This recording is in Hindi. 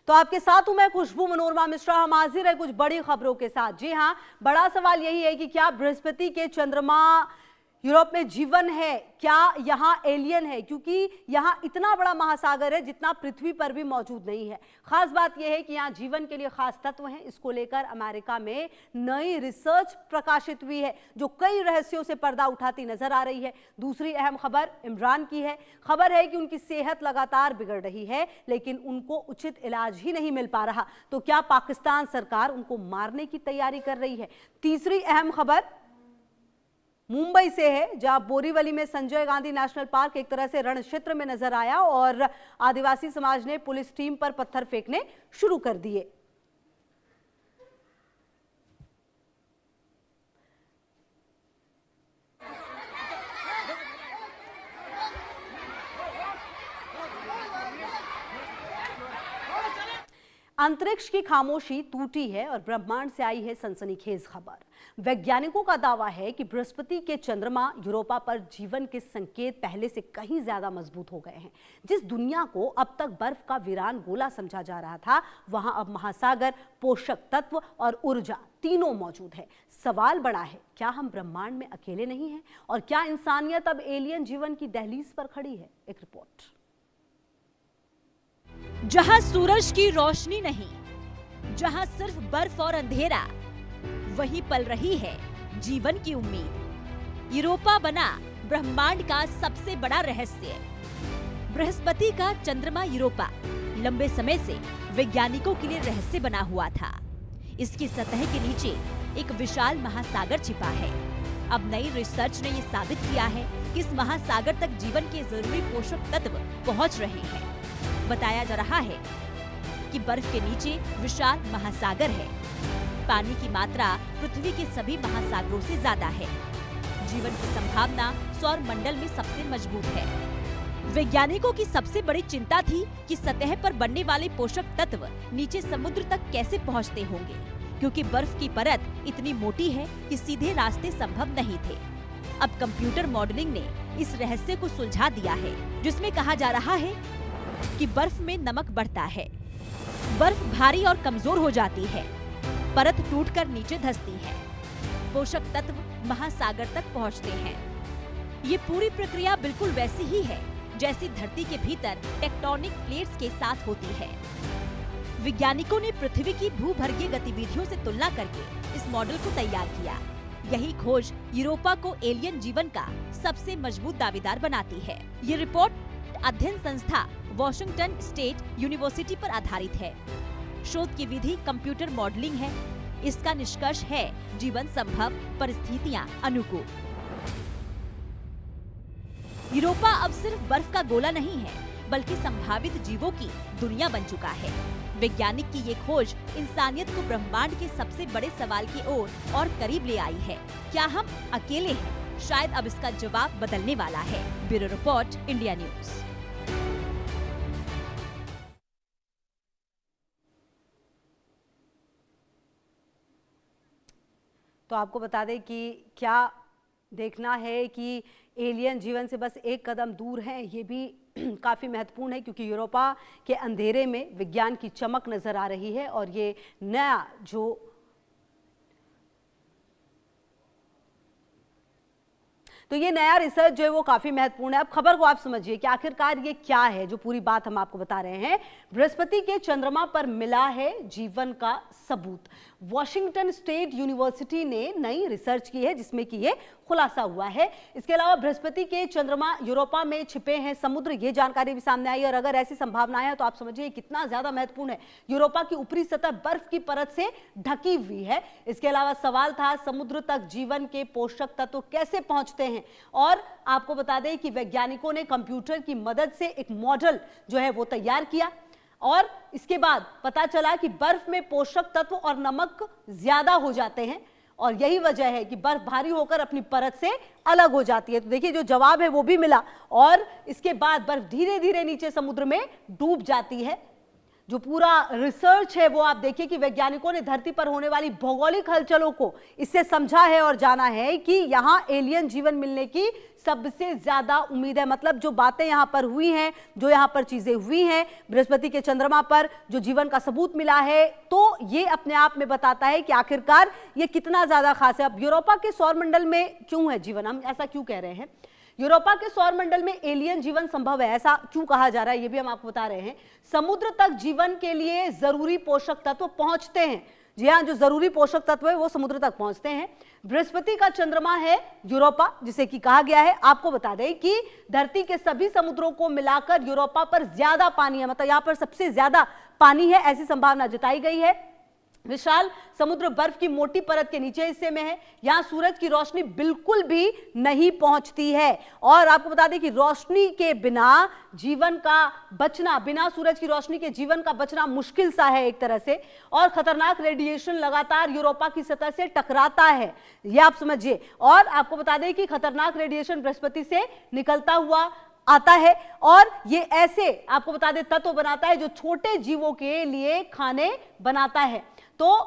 तो आपके साथ हूं मैं खुशबू मनोरमा मिश्रा। हम हाजिर है कुछ बड़ी खबरों के साथ। जी हां, बड़ा सवाल यही है कि क्या बृहस्पति के चंद्रमा यूरोप में जीवन है, क्या यहां एलियन है, क्योंकि यहां इतना बड़ा महासागर है जितना पृथ्वी पर भी मौजूद नहीं है। खास बात यह है कि यहां जीवन के लिए खास तत्व हैं। इसको लेकर अमेरिका में नई रिसर्च प्रकाशित हुई है जो कई रहस्यों से पर्दा उठाती नजर आ रही है। दूसरी अहम खबर इमरान की है। खबर है कि उनकी सेहत लगातार बिगड़ रही है लेकिन उनको उचित इलाज ही नहीं मिल पा रहा। तो क्या पाकिस्तान सरकार उनको मारने की तैयारी कर रही है? तीसरी अहम खबर मुंबई से है, जहां बोरीवली में संजय गांधी नेशनल पार्क एक तरह से रण क्षेत्र में नजर आया और आदिवासी समाज ने पुलिस टीम पर पत्थर फेंकने शुरू कर दिए। अंतरिक्ष की खामोशी टूटी है और ब्रह्मांड से आई है सनसनीखेज खबर। वैज्ञानिकों का दावा है कि बृहस्पति के चंद्रमा यूरोपा पर जीवन के संकेत पहले से कहीं ज्यादा मजबूत हो गए हैं। जिस दुनिया को अब तक बर्फ का वीरान गोला समझा जा रहा था, वहां अब महासागर, पोषक तत्व और ऊर्जा तीनों मौजूद है। सवाल बड़ा है, क्या हम ब्रह्मांड में अकेले नहीं हैं और क्या इंसानियत अब एलियन जीवन की दहलीज पर खड़ी है? एक रिपोर्ट। जहां सूरज की रोशनी नहीं, जहां सिर्फ बर्फ और अंधेरा, वहीं पल रही है जीवन की उम्मीद। यूरोपा बना ब्रह्मांड का सबसे बड़ा रहस्य। बृहस्पति का चंद्रमा यूरोपा लंबे समय से वैज्ञानिकों के लिए रहस्य बना हुआ था। इसकी सतह के नीचे एक विशाल महासागर छिपा है। अब नई रिसर्च ने ये साबित किया है कि इस महासागर तक जीवन के जरूरी पोषक तत्व पहुंच रहे हैं। बताया जा रहा है कि बर्फ के नीचे विशाल महासागर है। पानी की मात्रा पृथ्वी के सभी महासागरों से ज्यादा है। जीवन की संभावना सौर मंडल में सबसे मजबूत है। वैज्ञानिकों की सबसे बड़ी चिंता थी कि सतह पर बनने वाले पोषक तत्व नीचे समुद्र तक कैसे पहुंचते होंगे, क्योंकि बर्फ की परत इतनी मोटी है कि सीधे रास्ते संभव नहीं थे। अब कंप्यूटर मॉडलिंग ने इस रहस्य को सुलझा दिया है, जिसमें कहा जा रहा है कि बर्फ में नमक बढ़ता है, बर्फ भारी और कमजोर हो जाती है, परत टूटकर नीचे धंसती है, पोषक तत्व महासागर तक पहुंचते हैं। ये पूरी प्रक्रिया बिल्कुल वैसी ही है जैसी धरती के भीतर टेक्टोनिक प्लेट्स के साथ होती है। वैज्ञानिकों ने पृथ्वी की भूगर्भीय गतिविधियों से तुलना करके इस मॉडल को तैयार किया। यही खोज यूरोपा को एलियन जीवन का सबसे मजबूत दावेदार बनाती है। ये रिपोर्ट अध्ययन संस्था वॉशिंगटन स्टेट यूनिवर्सिटी पर आधारित है। शोध की विधि कंप्यूटर मॉडलिंग है। इसका निष्कर्ष है जीवन संभव, परिस्थितियां अनुकूल। यूरोपा अब सिर्फ बर्फ का गोला नहीं है, बल्कि संभावित जीवों की दुनिया बन चुका है। वैज्ञानिक की ये खोज इंसानियत को ब्रह्मांड के सबसे बड़े सवाल की ओर और करीब ले आई है। क्या हम अकेले हैं? शायद अब इसका जवाब बदलने वाला है। Bureau report, India news. तो आपको बता दें कि क्या देखना है कि एलियन जीवन से बस एक कदम दूर है, ये भी काफ़ी महत्वपूर्ण है, क्योंकि यूरोपा के अंधेरे में विज्ञान की चमक नजर आ रही है और ये नया ये नया रिसर्च जो है वो काफी महत्वपूर्ण है। अब खबर को आप समझिए कि आखिरकार ये क्या है जो पूरी बात हम आपको बता रहे हैं। बृहस्पति के चंद्रमा पर मिला है जीवन का सबूत। वॉशिंगटन स्टेट यूनिवर्सिटी ने नई रिसर्च की है जिसमें कि ये खुलासा हुआ है। इसके अलावा बृहस्पति के चंद्रमा यूरोपा में छिपे हैं समुद्र, ये जानकारी भी सामने आई। और अगर ऐसी संभावनाएं हैं तो आप समझिए कितना ज्यादा महत्वपूर्ण है। यूरोपा की ऊपरी सतह बर्फ की परत से ढकी हुई है। इसके अलावा सवाल था समुद्र तक जीवन के पोषक तत्व कैसे पहुंचते हैं। और आपको बता दें कि वैज्ञानिकों ने कंप्यूटर की मदद से एक मॉडल जो है वो तैयार किया और इसके बाद पता चला कि बर्फ में पोषक तत्व और नमक ज्यादा हो जाते हैं और यही वजह है कि बर्फ भारी होकर अपनी परत से अलग हो जाती है। तो देखिए जो जवाब है वो भी मिला और इसके बाद बर्फ धीरे धीरे नीचे समुद्र में डूब जाती है। जो पूरा रिसर्च है वो आप देखिए कि वैज्ञानिकों ने धरती पर होने वाली भौगोलिक हलचलों को इससे समझा है और जाना है कि यहां एलियन जीवन मिलने की सबसे ज्यादा उम्मीद है। मतलब जो बातें यहां पर हुई हैं, जो यहां पर चीजें हुई हैं, बृहस्पति के चंद्रमा पर जो जीवन का सबूत मिला है, तो ये अपने आप में बताता है कि आखिरकार ये कितना ज्यादा खास है। अब यूरोपा के सौरमंडल में क्यों है जीवन, हम ऐसा क्यों कह रहे हैं? यूरोपा के सौरमंडल में एलियन जीवन संभव है, ऐसा क्यों कहा जा रहा है, ये भी हम आपको बता रहे हैं। समुद्र तक जीवन के लिए जरूरी पोषक तत्व पहुंचते हैं। जी हाँ, जो जरूरी पोषक तत्व है वो समुद्र तक पहुंचते हैं। बृहस्पति का चंद्रमा है यूरोपा, जिसे कि कहा गया है। आपको बता दें कि धरती के सभी समुद्रों को मिलाकर यूरोपा पर ज्यादा पानी है, मतलब यहां पर सबसे ज्यादा पानी है, ऐसी संभावना जताई गई है। विशाल समुद्र बर्फ की मोटी परत के नीचे हिस्से में है। यहां सूरज की रोशनी बिल्कुल भी नहीं पहुंचती है और आपको बता दें कि रोशनी के बिना जीवन का बचना, बिना सूरज की रोशनी के जीवन का बचना मुश्किल सा है एक तरह से। और खतरनाक रेडिएशन लगातार यूरोपा की सतह से टकराता है, यह आप समझिए। और आपको बता दें कि खतरनाक रेडिएशन बृहस्पति से निकलता हुआ आता है और ये ऐसे आपको बता दें तत्व बनाता है जो छोटे जीवों के लिए खाने बनाता है। तो